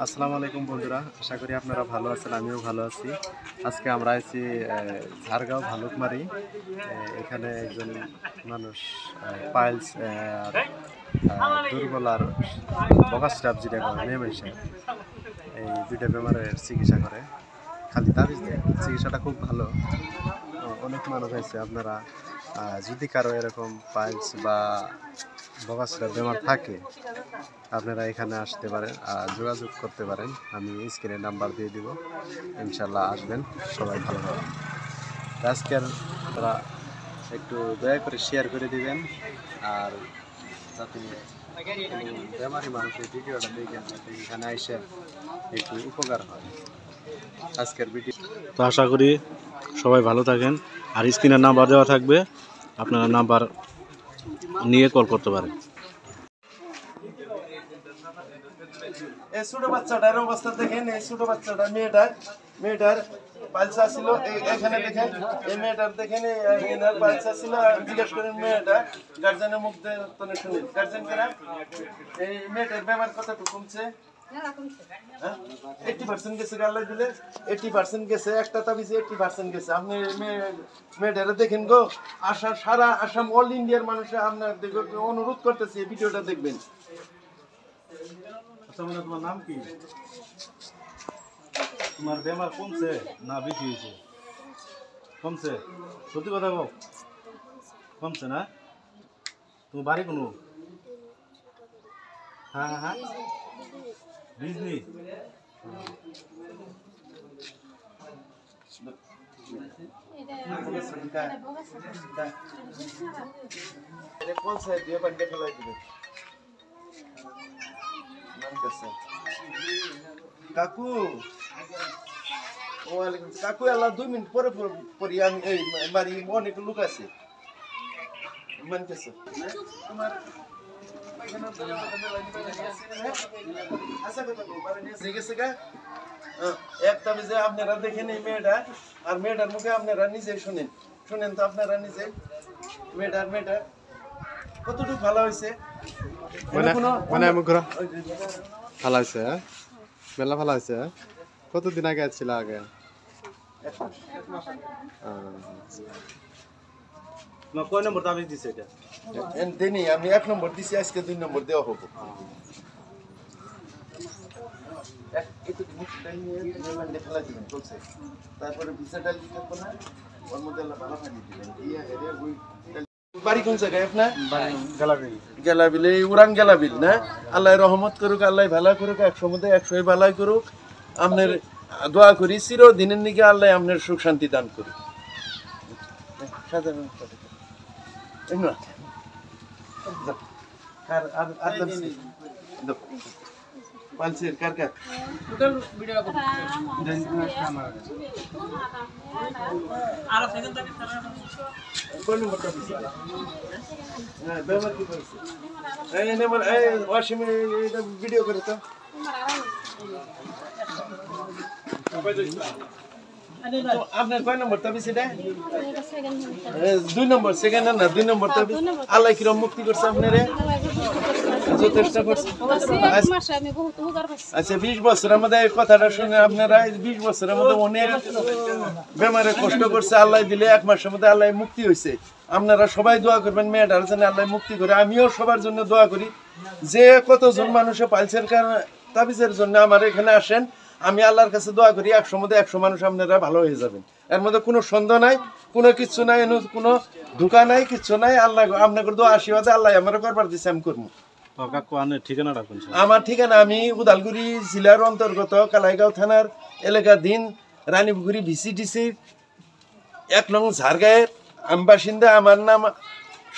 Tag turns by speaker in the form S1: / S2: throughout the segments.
S1: আসসালামু আলাইকুম বন্ধুরা, আশা করি আপনারা ভালো আছেন। আমিও ভালো আছি। আজকে আমরা আছি ঝাড়গাঁও ভালুকমারি। এখানে একজন মানুষ পাইলস দুর্বল আর বকাস্টাফ যেটা মেয়ে মানুষের এই দুইটা বেমারের চিকিৎসা করে। খালি তাবিজ দেয়। চিকিৎসাটা খুব ভালো। অনেক মানুষ আছে। আপনারা যদি কারো এরকম পাইলস বা বকাস্টাফ বেমার থাকে, আপনারা এখানে আসতে পারেন আর যোগাযোগ করতে পারেন। আমি স্ক্রিনে নাম্বার দিয়ে দিব, ইনশাল্লাহ আসবেন, সবাই ভালো হবে। আজকের আপনারা একটু দয়া করে শেয়ার করে দিবেন, আর যাতে বেমারি মানুষের ভিডিওটা দেখেন, যাতে এখানে এসে একটু উপকার হয় আজকের ভিডিও।
S2: তো আশা করি সবাই ভালো থাকেন, আর স্ক্রিনের নাম্বার দেওয়া থাকবে, আপনারা নাম্বার নিয়ে কল করতে পারেন।
S3: এই ছোট বাচ্চাটার অবস্থা দেখেন। এই ছোট বাচ্চাটা মেয়েটার পালসা ছিল। এখানে দেখেন, এই মেয়েটার দেখেন, এনার পালসা ছিল। জিজ্ঞেস করেন মেয়েটা গার্জেনের মুখ দিয়ে শুনি, গার্জেন কেনা এই মেয়েটার বেমার কতটুকু কমছে? 80% গেছে। গাল্লা দিলে 80% গেছে। একটা তাবিজে 80% গেছে। আপনি মেয়েটারে দেখেন গো। সারা আসাম, অল ইন্ডিয়ার মানুষের আপনার অনুরোধ করতেছি এই ভিডিওটা দেখবেন।
S2: তোমার নাম কি? তোমার বেমার কমছে না বেশি হয়েছে? কমছে? সত্যি কথা বল, কমছে না? তুমি বাড়ি কোনো? হ্যাঁ হ্যাঁ হ্যাঁ, বিজনি।
S3: কাকু, ওয়ালাইকুম কাকু, আল্লাহ 2 মিনিট পরে পরে আমি এই বাড়ি অনেক লোক আছে মানতেছে। তোমার একটা বেজে আপনারা দেখেন এই মেয়েটা, আর মেয়েটার মুখে আপনারা নিজে শুনেন তো আপনারা নিজে। মেয়েটা কতটুকু ভালো হয়েছে?
S1: ভালো হয়েছে, মেলা ভালো হয়েছে। কতদিন আগে ছিল? আগে
S2: কয় নম্বর তাবিজ দিছে এটা?
S3: আমি 1 নম্বর দিছি, আজকে 2 নম্বর দেওয়া হবো। তারপরে বাড়ি কোন জায়গায় আপনার? গেলাবিল। উড়ান গেলাবিল না? আল্লাহ রহমত করুক, আল্লাহ ভালো করুক, 100 মধ্যে 100 ভালো করুক। আপনার দোয়া করি চিরদিনের নিকে আল্লাহ আপনার সুখ শান্তি দান করুক। সাধারণ পালসের কার কার ভিডিও করে তো আপনার কয় নম্বর তাবিজ এটা? 2 নম্বর। সেকেন্ড না, 2 নম্বর তাবিজ। আল্লাহ কিরম মুক্তি করছে আপনারে? চেষ্টা করছে। আচ্ছা, 20 বছরের মধ্যে কথাটা শুনে আপনারা 20 বছরের মধ্যে অনেক বেমারে কষ্ট করছে। আল্লাহ দিলে 1 মাসের মধ্যে আল্লাহ মুক্তি হয়েছে। আপনারা সবাই দোয়া করবেন মেয়েটার জন্য আল্লাহ মুক্তি করে। আমিও সবার জন্য দোয়া করি। যে কতজন মানুষে পালসের তাবিজের জন্য আমার এখানে আসেন, আমি আল্লাহর কাছে দোয়া করি 100 মধ্যে 100 মানুষ আপনারা ভালো হয়ে যাবেন। এর মধ্যে কোনো সন্দেহ নাই, কোনো কিচ্ছু নাই, কোনো ধোঁকা নাই, কিচ্ছু নাই। আল্লাহ আপনাকে দোয়া আশীর্বাদে আল্লাহ আমার করবার দিচ্ছে, আমি করবো। আমার ঠিকানা, আমি উদালগুড়ি জেলার অন্তর্গত কালাইগাঁও থানার এলাকাধীন রানীপুকুরি ভিসিডিসির 1 নং ঝাড়গাঁয়ের আমি বাসিন্দা। আমার নাম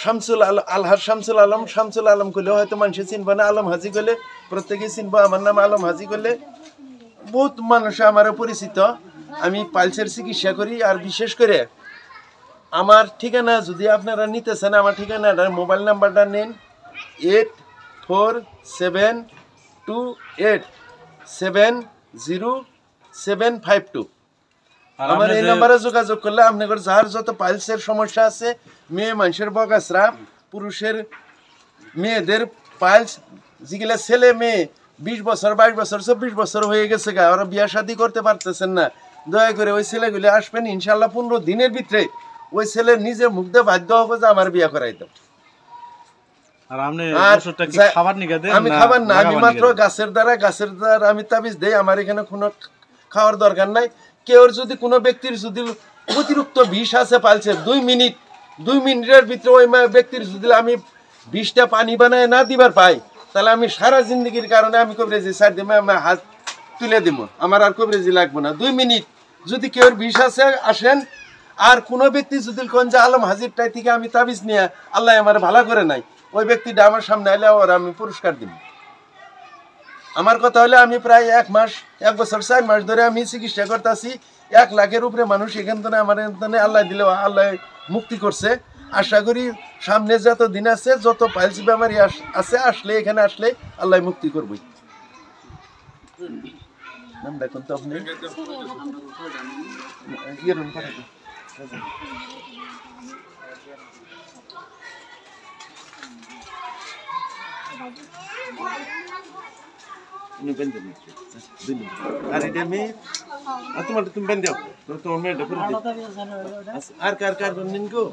S3: শামসুল আলহাজ শামসুল আলম। শামসুল আলম করলে হয়তো মানুষে চিনবো না, আলম হাজি করলে প্রত্যেকেই চিনবো। আমার নাম আলম হাজি করলে বহুত মানুষ আমার পরিচিত। আমি পালসের চিকিৎসা করি। আর বিশেষ করে আমার ঠিকানা যদি আপনারা নিতে চান, আমার ঠিকানাটার মোবাইল নাম্বারটা নেন 842728700752। আমার এই নাম্বারে যোগাযোগ করলে আপনাদের যার যত পাইলসের সমস্যা আছে, মেয়ে মানুষের বগাছরা, পুরুষের মেয়েদের পাইলস, যেগুলা ছেলে মেয়ে 20 বছর 22 বছর 24 বছর হয়ে গেছে গা, ওরা বিয়া শাদী করতে পারতেছেন না। দয়া করে ওই ছেলেগুলি আসবেন ইনশাল্লাহ 15 দিনের ভিতরে ওই ছেলে নিজে মুখ দিয়ে বাধ্য হবে যে আমার বিয়া করাইতো।
S2: আর আপনি
S3: আর
S2: ওষুধটা কি খাবার নিকে দেন?
S3: আমি খাবার না, আমি মাত্র গাছের দ্বারা আমি তাবিজ দেই। আমার এখানে কোনো খাওয়ার দরকার নাই। কেউ যদি কোনো ব্যক্তির যদি অতিরিক্ত বিষ আছে পালছে 2 মিনিটের ভিতরে ওই ব্যক্তির যদি আমি বিষটা পানি বানায় না দিবার পাই, তাহলে আমি সারা জিন্দগির কারণে আমি কবরেজি ছাড় দিব, আমি হাত তুলে দিব, আমার আর কবরেজি লাগবে না। 2 মিনিট যদি কেউ বিষ আছে আসেন। আর কোনো ব্যক্তি যদি কোন যে আলম হাজিরটাই থেকে আমি তাবিজ নিয়ে আল্লাহ আমার ভালো করে নাই, ওই ব্যক্তিটা আমার সামনে এলে ওর আমি পুরস্কার দিব। আমার কথা হলে আমি প্রায় 1 বছর 4 মাস ধরে আমি চিকিৎসা করতেছি। 1 লাখের উপরে মানুষ এখান থেকে আমার এখানে আল্লাহ দিলে আল্লাহ মুক্তি করছে। আশা করি সামনে যত দিন আছে, যত পাইলস বেমারি আছে, আসলে এখানে আসলে আল্লাহ মুক্তি করবই। নাম দেখুন তো আপনি তোমার তুমি বেঁধে দাও, তোমার মেয়েটা করে দিও। আর কার কার নিন গো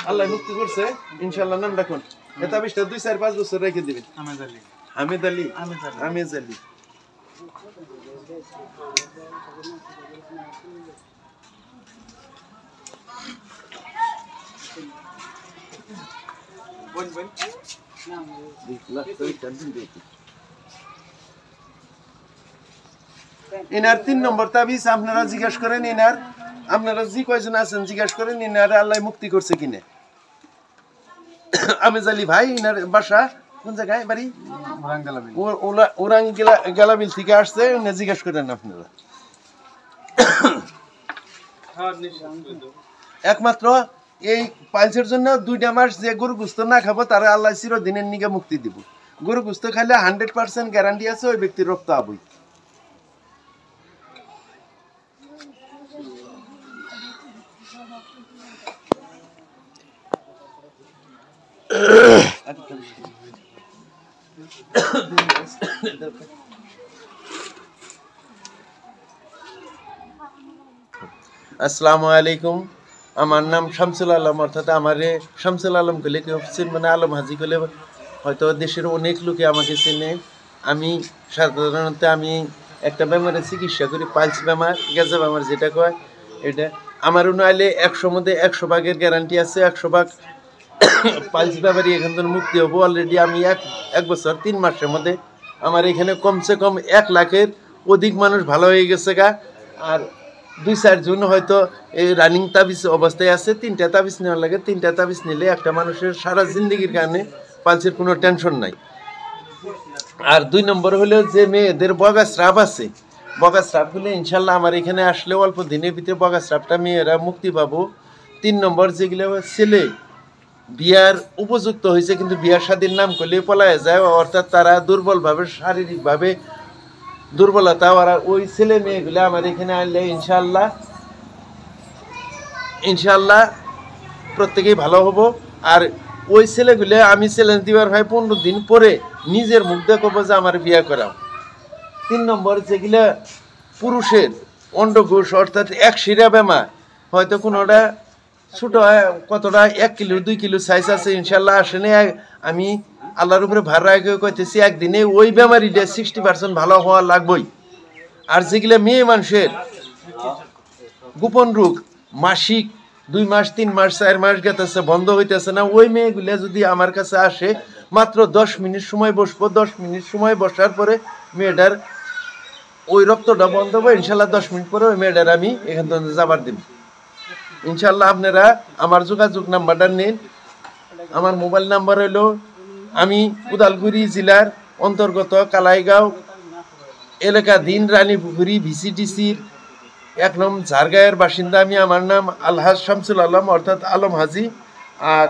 S3: আল্লাহ মুক্তি করছে ইনশাল্লাহ। নাম রাখুন এটা বিশটা 2-4-5 বছর রেখে দিবেন। আহমেদ আলী। ইনার 3 নম্বর তাবিজ আপনারা জিজ্ঞাসা করেন। আপনারা যে কয়জন আছেন জিজ্ঞাসা করেন ইনার আল্লাহ মুক্তি করছে কিনা। আহমেদ আলী ভাই, ইনার বাসা কোন জায়গায় বাড়ি? ওরাং গেলাবিল থেকে আসছে, জিজ্ঞাসা করেন আপনারা। একমাত্র এই পাইলসের জন্য 2টা মাস যে গরু গোস্ত না খাবো তারা আল্লাহ চিরদিনের নিকে মুক্তি দিব। গরু গোস্ত খাইলে 100% গ্যারান্টি আছে ওই ব্যক্তির রক্ত আবই। আসসালামু আলাইকুম। আমার নাম শামসুল আলম, অর্থাৎ আমারে শামসুল আলম করলে কেউ চিনবে, আলম হাজি করলে হয়তো দেশের অনেক লোকে আমাকে চেনে। আমি সাধারণত আমি একটা বেমারের চিকিৎসা করি, পাইলস বেমার, গেজা বেমার যেটা কয়। এটা আমার নইলে 100 মধ্যে 100 ভাগের গ্যারান্টি আছে। 100 ভাগ পাইলস বেমারি এখান থেকে মুক্তি হবো। অলরেডি আমি এক বছর 3 মাসের মধ্যে আমার এখানে কমসে কম 1 লাখের অধিক মানুষ ভালো হয়ে গেছে গা। আর 2-4 জন হয়তো এই রানিং তাবিজ অবস্থায় আছে। 3টা তাবিজ নেওয়ার লাগে। 3টা তাবিজ নিলে একটা মানুষের সারা জিন্দগির কারণে পালসের কোনো টেনশন নাই। আর 2 নম্বর হলো যে মেয়েদের বগা স্রাব আছে, বগা স্রাবগুলো ইনশাল্লাহ আমার এখানে আসলে অল্প দিনের ভিতরে বগা স্রাবটা মেয়েরা মুক্তি পাবো। 3 নম্বর যেগুলো ছেলে বিয়ার উপযুক্ত হয়েছে কিন্তু বিয়ার শাদীর নাম করলে পলায় যায়, অর্থাৎ তারা দুর্বলভাবে শারীরিকভাবে দুর্বলতা, ওরা ওই ছেলে মেয়েগুলো আমার এখানে আনলে ইনশাল্লাহ প্রত্যেকেই ভালো হবো। আর ওই ছেলেগুলো আমি চ্যালেঞ্জ দিবার ভাই 15 দিন পরে নিজের মুখ দিয়ে কব যে আমার বিয়ে করাও। 3 নম্বর যেগুলো পুরুষের অন্ডকোষ অর্থাৎ 1 শিরা বেমা, হয়তো কোনোটা ছোট হয়, কতটা 1 কিলো 2 কিলো সাইজ আছে, ইনশাল্লাহ আসেনি। আমি আল্লাহর উপরে ভার রাখে কইতেছি একদিনে ওই বেমারিটা 60% ভালো হওয়া লাগবেই। আর যেগুলো মেয়ে মানুষের গোপন রোগ, মাসিক 2 মাস 3 মাস 4 মাস গেতেছে, বন্ধ হইতেছে না, ওই মেয়েগুলো যদি আমার কাছে আসে মাত্র 10 মিনিট সময় বসবো। 10 মিনিট সময় বসার পরে মেয়েটার ওই রক্তটা বন্ধ হবে। ইনশাল্লাহ 10 মিনিট পরে ওই মেয়েটার আমি এখান থেকে যাবার দিব ইনশাল্লাহ। আপনারা আমার যোগাযোগ নাম্বারটা নিন। আমার মোবাইল নাম্বার হলো, আমি উদালগুড়ি জেলার অন্তর্গত কালাইগাঁও এলাকাধীন রানীপুকুরি VCDCর 1 নং ঝাড়গাঁয়ের বাসিন্দা আমি। আমার নাম আলহাজ শামসুল আলম অর্থাৎ আলম হাজি। আর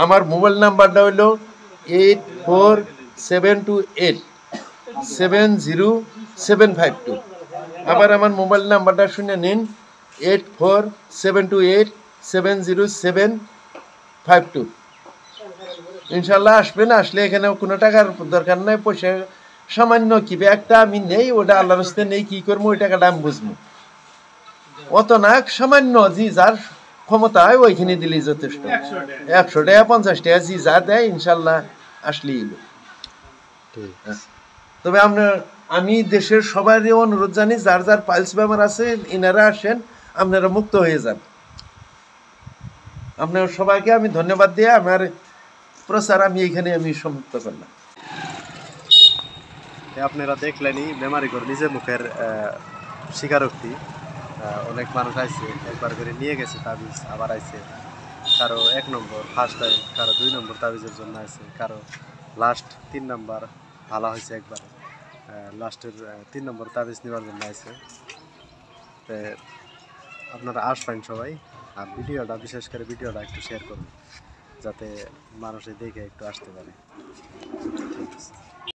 S3: আমার মোবাইল নাম্বারটা হলো 8472870752। আবার আমার মোবাইল নাম্বারটা শুনে নিন, 8472870752। ইনশাল্লাহ আসবেন, আসলে এখানে কোনো টাকার দরকার নাই, পয়সা সামান্য কি একটা আমি নেই, ওটা আল্লাহর রাস্তায় নেই, কি করবো ওই টাকাটা আমি বুঝবো, অত না, সামান্য জি যার ক্ষমতা হয় ওইখানে দিলেই যথেষ্ট। 100 টাকা 50 টাকা জি যা দেয় ইনশাল্লাহ আসলেই এলো।
S1: ঠিক আছে।
S3: তবে আমি দেশের সবারই অনুরোধ জানি, যার যার পাইলস বেমার আছে ইনারা আসেন, আপনারা মুক্ত হয়ে যান। আপনার সবাইকে আমি ধন্যবাদ দিয়ে আমার প্রচার আমি এখানে সমাপ্ত করলাম।
S1: আপনারা দেখলেনই বেমারিগর নিজের মুখের স্বীকারোক্তি। অনেক মানুষ আইছে, একবার করে নিয়ে গেছে তাবিজ, আবার আইছে কারো 1 নম্বর ফার্স্ট টাইম, কারো 2 নম্বর তাবিজের জন্য আছে, কারো লাস্ট 3 নম্বর ভালো হয়েছে একবার, লাস্টের 3 নম্বর তাবিজ নেওয়ার জন্য আছে। তো আপনারা আসবেন সবাই, আর ভিডিওটা, বিশেষ করে ভিডিওটা একটু শেয়ার করুন যাতে মানুষে দেখে একটু আসতে পারে। ঠিক আছে।